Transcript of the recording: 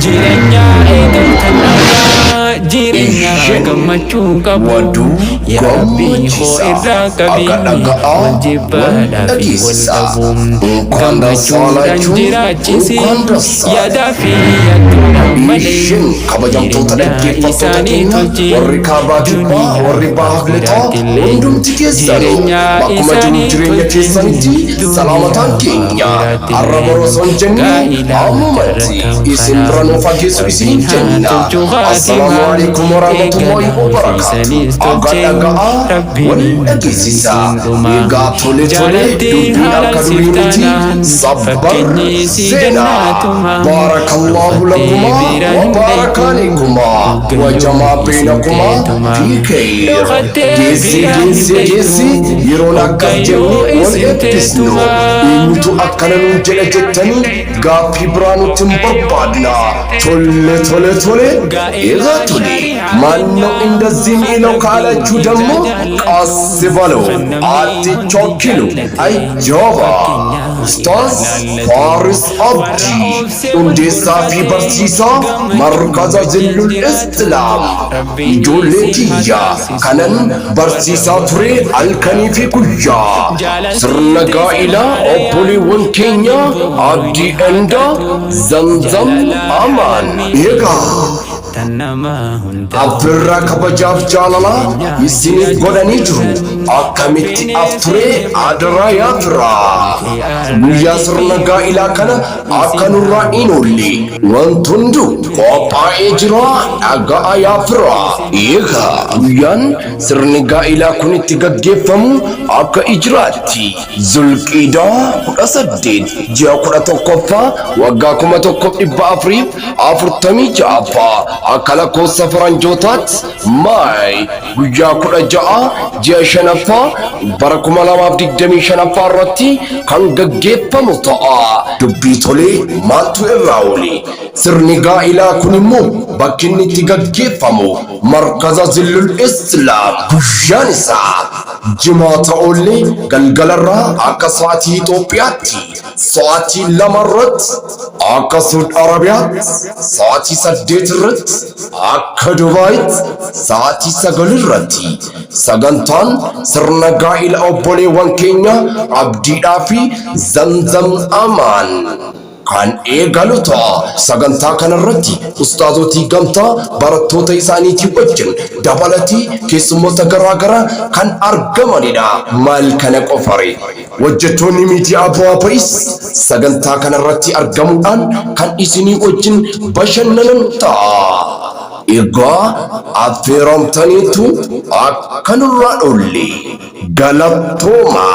Jirenya eegaltanama jirenya gammachuu qabu ya Rabbi koo irraa qabini wal jibbaadhaa fi wal dhabuun gammachuudhaan jiraachisi yaadaa fi yaaduma malee jireenya isaanii tolchi warri bahaaf lixaa hundumti keessanuu bakkuma jireenya salaamataan keenya har'a borosoon jennee ammumatti isin bira nu fageessu isin jenna. Assalaamu alaikum warahmatullahi wabarakatuh. Akka dhaga'aa wal dhageessisa egaa tole dubbiin akka durii miti sabbar seenaa. Baarakallahu lakuma wa baraka alaykuma wa jamaa baynakuma fi khayr. Geessi yeroon akkas jennee wal eebbisnu eenyutu akkana nuun jedha jettanii gaaffii biraa nutti hin barbaadna. Tole egaa tole ማነው እንደዚህ የሚለው ካላችሁ ደግሞ ቀስ በለው አትቸኩሉ። አጀባ ኡስታዝ ፋሪስ አብዲ ሁንዴሳ ፊ በርሲሳ መርካዛ ጅሉል እስላም ijoollee kiyya kanan barsiisaa ture halkanii fi guyyaa sirna gaa'ilaa obboleewwan keenya abdii endaa zamzam amaan eegaa Abirraa kabajaaf jaalalaa isiniif godhanii jiru akkamitti afturee adaraa yaa firaa guyyaa sirna gaa'ilaa kana akka nurraa hin oolle wanti hundu qophaa'ee jira dhaga'a yaa firaa. Eegaa guyyaan sirni gaa'ilaa kun itti gaggeeffamu akka ijraatti zulqiidaa 18 ji'a 11ffaa waggaa 1446 akka lakkoofsa faranjootaatti maay guyyaa 16 ji'a 5ffaa bara 2025 irratti kan gaggeeffamu ta'a. Dubbii tolee maaltu irraa oole? Sirni gaa'ilaa kun immoo bakki inni itti gaggeeffamu markaza zillul islaam guyyaan isaa jimaata oollee galgalarraa akka sa'aatii Itoophiyaatti sa'aatii 2 irratti akka Saudi Arabiyaatti sa'aatii 8 irratti akka Dubaayitti sa'aatii 9 irratti sagantaan sirna gaa'ila obboleewwan keenya abdiidhaa fi zamzam amaan kan eegalu ta'a. Sagantaa kanarratti ustaazotii gamtaa barattoota isaaniitii wajjin dabalatii keessummoota garaagaraa kan argamanidha. Maal kana qofare hojjettoonni miidiyaa bu'aa ba'is sagantaa kanarratti argamuudhaan kan isinii wajjin bashannanan ta'a. Egaa affeeramtaniitu akkanurraa dholle galatooma.